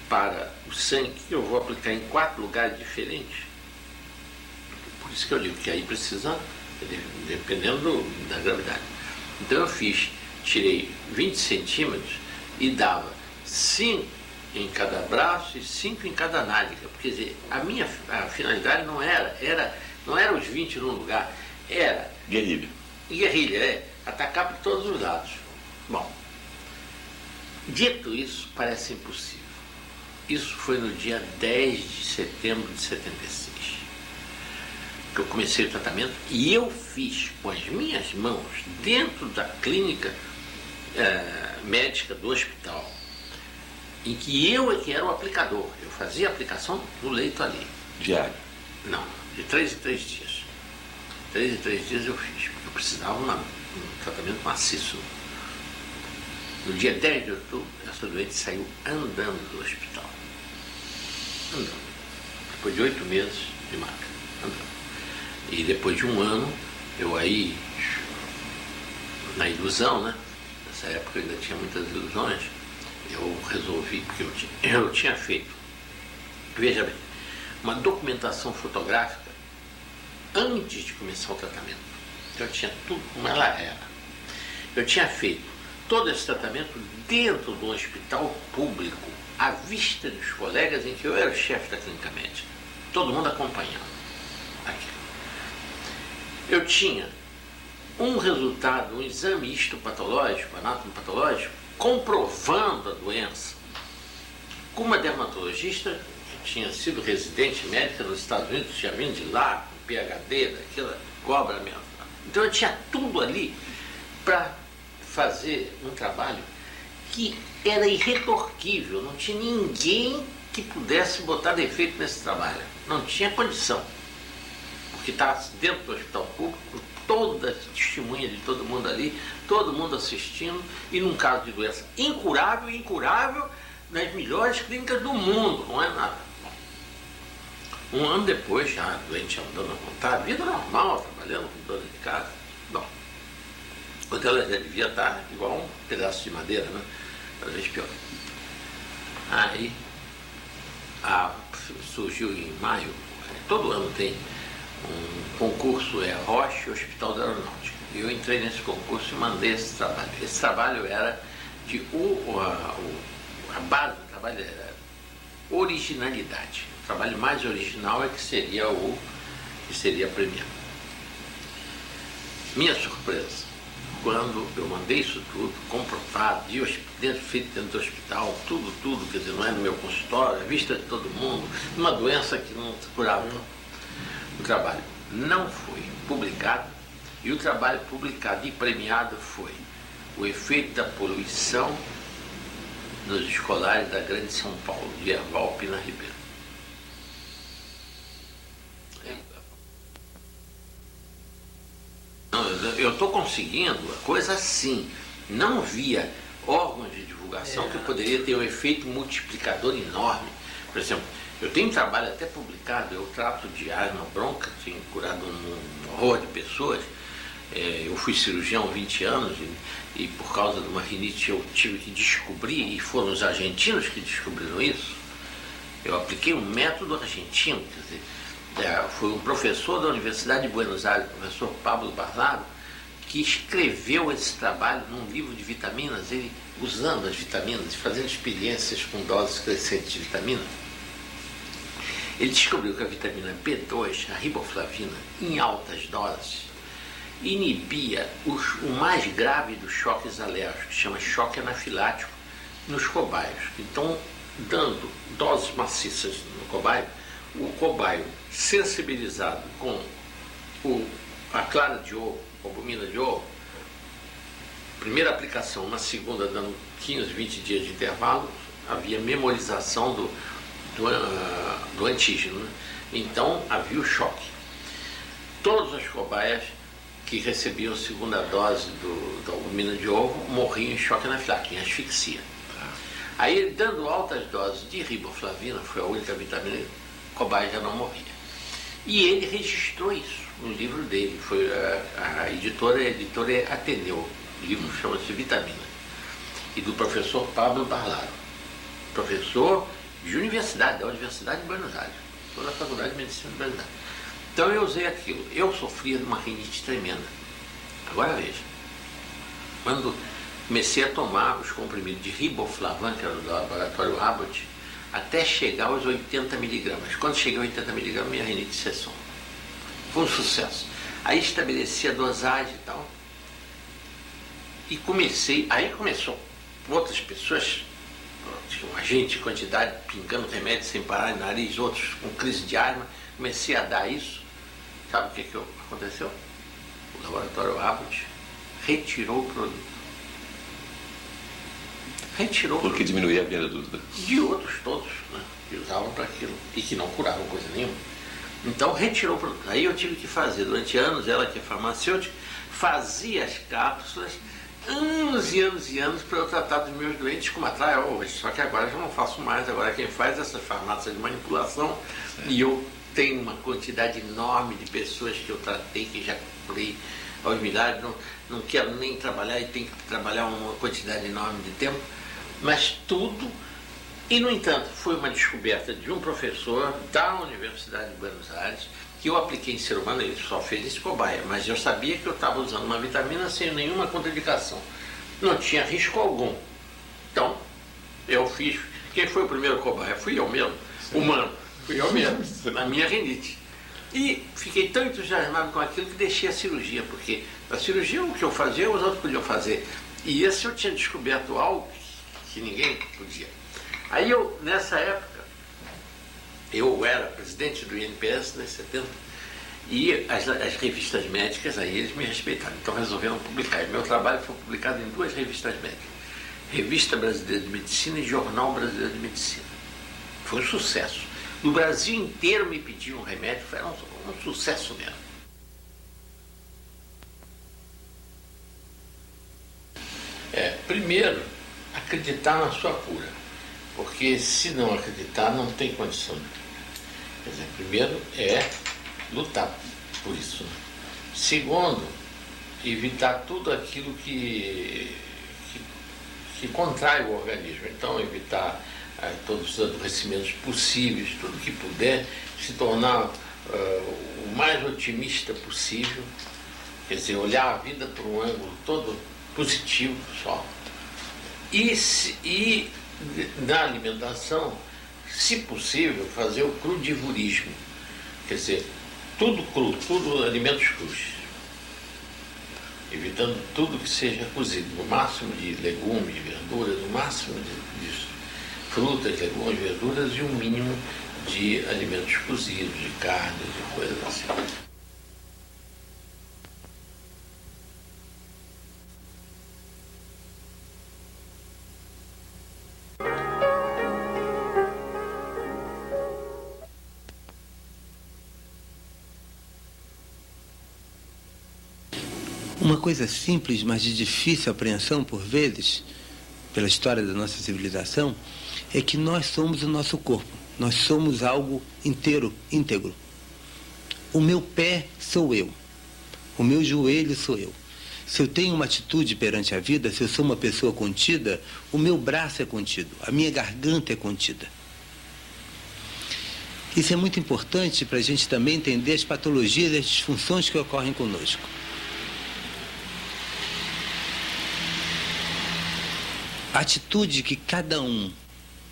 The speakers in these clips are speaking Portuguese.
para o sangue, que eu vou aplicar em 4 lugares diferentes. Por isso que eu digo que aí precisa, dependendo da gravidade. Então eu tirei 20 centímetros e dava 5 em cada braço e 5 em cada nádega. Quer dizer, a finalidade não era os 20 num lugar, era guerrilha, atacar por todos os lados. Bom, dito isso, parece impossível. Isso foi no dia 10 de setembro de 76, que eu comecei o tratamento, e eu fiz com as minhas mãos, dentro da clínica médica do hospital, em que eu é que era o aplicador. Eu fazia a aplicação no leito ali. Diário? Não, de 3 em 3 dias. 3 em 3 dias eu fiz, porque eu precisava um tratamento maciço. No dia 10 de outubro, essa doente saiu andando do hospital. Andando. Depois de 8 meses de maca. Andando. E depois de um ano, eu aí, na ilusão, né? Nessa época eu ainda tinha muitas ilusões, eu resolvi, porque eu tinha feito, veja bem, uma documentação fotográfica antes de começar o tratamento. Então eu tinha tudo como ela era. Eu tinha feito todo esse tratamento dentro de um hospital público, à vista dos colegas em que eu era o chefe da clínica médica. Todo mundo acompanhando aquilo. Eu tinha um resultado, um exame histopatológico, anatomopatológico, comprovando a doença, com uma dermatologista que tinha sido residente médica nos Estados Unidos, tinha vindo de lá, com PhD, daquela cobra mesmo. Então eu tinha tudo ali para fazer um trabalho que era irretorquível, não tinha ninguém que pudesse botar defeito nesse trabalho, não tinha condição, porque estava dentro do hospital público, toda a testemunha de todo mundo ali, todo mundo assistindo, e num caso de doença incurável, nas melhores clínicas do mundo, não é nada. Bom, um ano depois, já a doente andando a contar, vida normal, trabalhando com dona de casa. Bom, quando ela já devia estar igual um pedaço de madeira, né? Às vezes pior. Aí, surgiu em maio, todo ano tem um concurso, Roche Hospital da Aeronáutica. E eu entrei nesse concurso e mandei esse trabalho. Esse trabalho era a base do trabalho era originalidade. O trabalho mais original é que seria premiado. Minha surpresa, quando eu mandei isso tudo, comprovado, feito dentro do hospital, tudo, quer dizer, não é no meu consultório, à vista de todo mundo, uma doença que não se curava. O trabalho não foi publicado, e o trabalho publicado e premiado foi o efeito da poluição nos escolares da Grande São Paulo, de Erval Pina Ribeiro. Eu estou conseguindo a coisa assim, não via órgãos de divulgação que poderia ter um efeito multiplicador enorme. Por exemplo, eu tenho um trabalho até publicado, eu trato de asma bronca, tenho curado um horror de pessoas. Eu fui cirurgião há 20 anos e por causa de uma rinite eu tive que descobrir, e foram os argentinos que descobriram isso. Eu apliquei um método argentino, quer dizer, foi um professor da Universidade de Buenos Aires, o professor Pablo Barlaro, que escreveu esse trabalho num livro de vitaminas, ele usando as vitaminas e fazendo experiências com doses crescentes de vitamina. Ele descobriu que a vitamina B2, a riboflavina, em altas doses, inibia o mais grave dos choques alérgicos, que chama choque anafilático, nos cobaios. Então, dando doses maciças no cobaio, o cobaio sensibilizado com a clara de ovo, a albumina de ovo, primeira aplicação, na segunda, dando 15, 20 dias de intervalo, havia memorização do antígeno, né? Então havia o choque. Todas as cobaias que recebiam a segunda dose da albumina de ovo morriam em choque anafilático, em asfixia. Aí, dando altas doses de riboflavina, foi a única vitamina, a cobaia já não morria. E ele registrou isso no livro dele, foi a editora Ateneu, o livro chama-se Vitamina, e do professor Pablo Barlaro, professor de universidade, da Universidade de Buenos Aires, toda a Faculdade de Medicina de Buenos Aires. Então eu usei aquilo. Eu sofria de uma rinite tremenda. Agora veja, quando comecei a tomar os comprimidos de riboflavin, que era do laboratório Abbott, até chegar aos 80 miligramas. Quando cheguei a 80 miligramas, minha rinite cessou. Foi um sucesso. Aí estabeleci a dosagem e tal. E aí começou outras pessoas, tinha uma gente, quantidade, pingando remédio sem parar no nariz, outros com crise de asma. Comecei a dar isso. Sabe o que aconteceu? O laboratório Abbott retirou o produto. Porque diminuía a venda de outros todos, né, que usavam para aquilo e que não curavam coisa nenhuma. Então retirou o produto. Aí eu tive que fazer, durante anos, ela que é farmacêutica, fazia as cápsulas, anos e anos e anos, para eu tratar dos meus doentes como atrás hoje. Só que agora eu não faço mais, agora quem faz essas farmácias de manipulação, e eu tenho uma quantidade enorme de pessoas que eu tratei, que já curei aos milhares, não quero nem trabalhar e tenho que trabalhar uma quantidade enorme de tempo. Mas tudo, e no entanto, foi uma descoberta de um professor da Universidade de Buenos Aires, que eu apliquei em ser humano, ele só fez esse cobaia, mas eu sabia que eu estava usando uma vitamina sem nenhuma contraindicação. Não tinha risco algum. Então, eu fiz. Quem foi o primeiro cobaia? Fui eu mesmo, humano. Fui eu mesmo, na minha rinite. E fiquei tão entusiasmado com aquilo que deixei a cirurgia, porque a cirurgia, o que eu fazia, os outros podiam fazer. E esse eu tinha descoberto algo que ninguém podia. Aí eu, nessa época, eu era presidente do INPS, né, 70, e as revistas médicas, aí eles me respeitaram, então resolveram publicar. E meu trabalho foi publicado em 2 revistas médicas, Revista Brasileira de Medicina e Jornal Brasileiro de Medicina. Foi um sucesso. No Brasil inteiro me pediam um remédio, foi um sucesso mesmo. Primeiro, acreditar na sua cura, porque se não acreditar, não tem condição. Quer dizer, primeiro é lutar por isso. Segundo, evitar tudo aquilo que contrai o organismo. Então, evitar todos os adoecimentos possíveis, tudo que puder, se tornar o mais otimista possível, quer dizer, olhar a vida por um ângulo todo positivo só. E na alimentação, se possível, fazer o crudivorismo, quer dizer, tudo cru, tudo alimentos crus, evitando tudo que seja cozido, o máximo de legumes, verduras, o máximo disso, frutas, legumes, verduras e o mínimo de alimentos cozidos, de carnes e coisas assim. Uma coisa simples, mas de difícil apreensão por vezes, pela história da nossa civilização, é que nós somos o nosso corpo. Nós somos algo inteiro, íntegro. O meu pé sou eu. O meu joelho sou eu. Se eu tenho uma atitude perante a vida, se eu sou uma pessoa contida, o meu braço é contido, a minha garganta é contida. Isso é muito importante para a gente também entender as patologias e as disfunções que ocorrem conosco. A atitude que cada um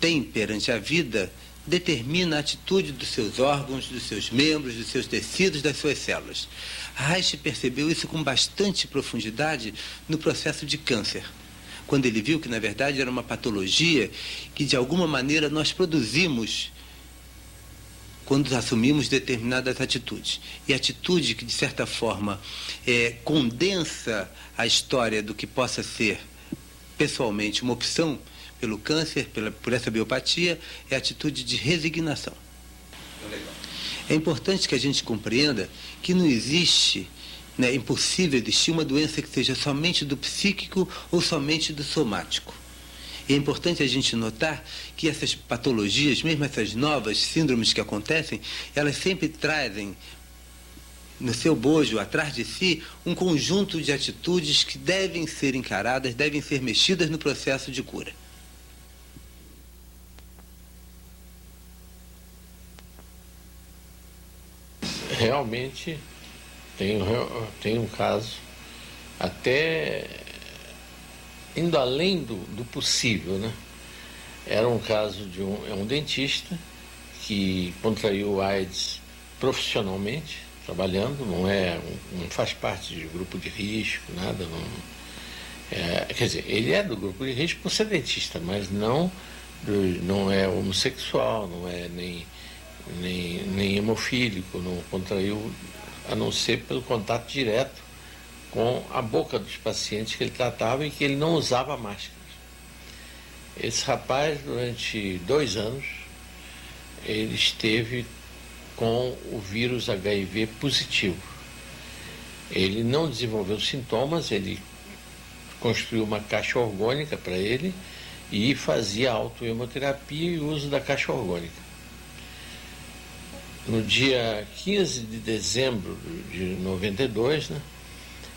tem perante a vida determina a atitude dos seus órgãos, dos seus membros, dos seus tecidos, das suas células. Reich percebeu isso com bastante profundidade no processo de câncer, quando ele viu que, na verdade, era uma patologia que, de alguma maneira, nós produzimos quando assumimos determinadas atitudes. E atitude que, de certa forma, condensa a história do que possa ser pessoalmente uma opção pelo câncer, por essa biopatia, é a atitude de resignação. É importante que a gente compreenda que não existe, é impossível existir uma doença que seja somente do psíquico ou somente do somático. E é importante a gente notar que essas patologias, mesmo essas novas síndromes que acontecem, elas sempre trazem no seu bojo, atrás de si, um conjunto de atitudes que devem ser encaradas, devem ser mexidas no processo de cura. realmente tem um caso, até indo além do possível, né? Era um caso de um dentista que contraiu AIDS profissionalmente, trabalhando, não faz parte de grupo de risco, nada. Quer dizer, ele é do grupo de risco por ser dentista, mas não é homossexual, não é nem hemofílico, não contraiu, a não ser pelo contato direto com a boca dos pacientes que ele tratava e que ele não usava máscaras. Esse rapaz, durante 2 anos, ele esteve com o vírus HIV positivo. Ele não desenvolveu sintomas, ele construiu uma caixa orgânica para ele e fazia autohemoterapia e uso da caixa orgânica. No dia 15 de dezembro de 92, né,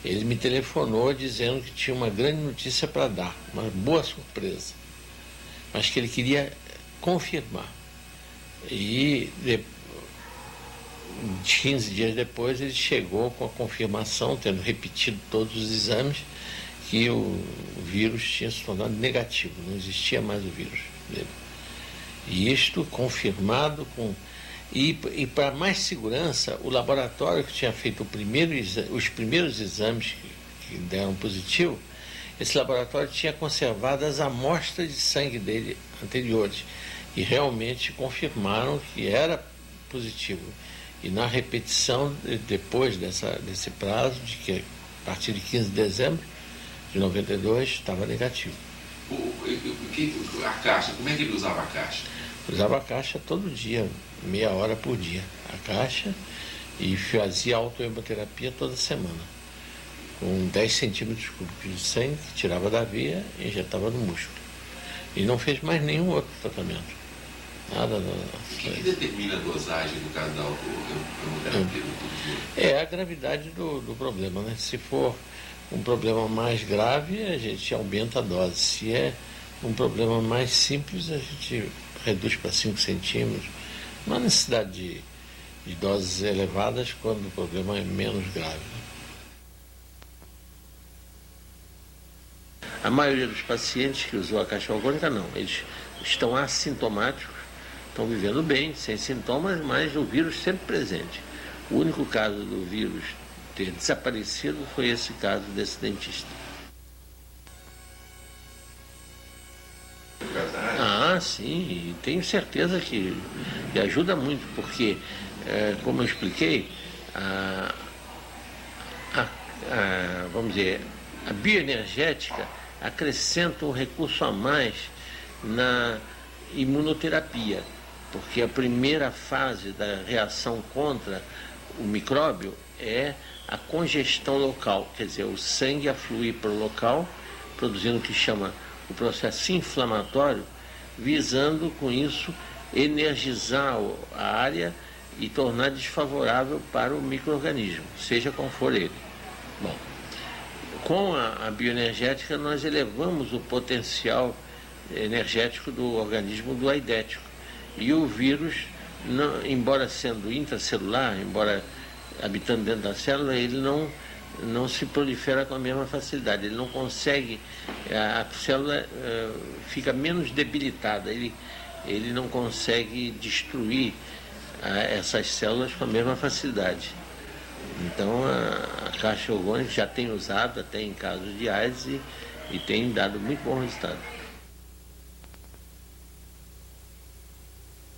ele me telefonou dizendo que tinha uma grande notícia para dar, uma boa surpresa, mas que ele queria confirmar. E 15 dias depois ele chegou com a confirmação, tendo repetido todos os exames, que o vírus tinha se tornado negativo, não existia mais o vírus dele. E isto confirmado com... E para mais segurança, o laboratório que tinha feito os primeiros exames que deram positivo, esse laboratório tinha conservado as amostras de sangue dele anteriores e realmente confirmaram que era positivo. E na repetição, depois desse prazo, de que a partir de 15 de dezembro de 92, estava negativo. A caixa, como é que ele usava a caixa? Usava a caixa todo dia, meia hora por dia, a caixa, e fazia autohemoterapia toda semana, com 10 centímetros cúbicos de sangue, que tirava da veia e injetava no músculo. E não fez mais nenhum outro tratamento. Nada. O que determina a dosagem no caso da autohemoterapia? É a gravidade do problema, né? Se for um problema mais grave, a gente aumenta a dose. Se é um problema mais simples, a gente reduz para 5 centímetros. Não há necessidade de doses elevadas quando o problema é menos grave. A maioria dos pacientes que usou a caixa orgânica, não. Eles estão assintomáticos, estão vivendo bem, sem sintomas, mas o vírus sempre presente. O único caso do vírus ter desaparecido foi esse caso desse dentista. Ah, sim, tenho certeza que ajuda muito, porque, como eu expliquei, vamos dizer, a bioenergética acrescenta um recurso a mais na imunoterapia, porque a primeira fase da reação contra o micróbio é a congestão local, quer dizer, o sangue afluir para o local, produzindo o que chama o processo inflamatório, visando com isso energizar a área e tornar desfavorável para o micro-organismo, seja qual for ele. Bom, com a bioenergética nós elevamos o potencial energético do organismo do aidético. E o vírus, embora sendo intracelular, embora habitando dentro da célula, ele não se prolifera com a mesma facilidade. Ele não consegue, a célula fica menos debilitada, ele não consegue destruir essas células com a mesma facilidade. Então a caixa orgânica já tem usado até em casos de AIDS e tem dado muito bom resultado.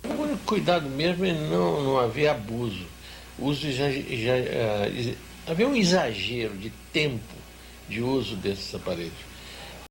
O único cuidado mesmo é não haver abuso. Havia um exagero de tempo de uso desses aparelhos.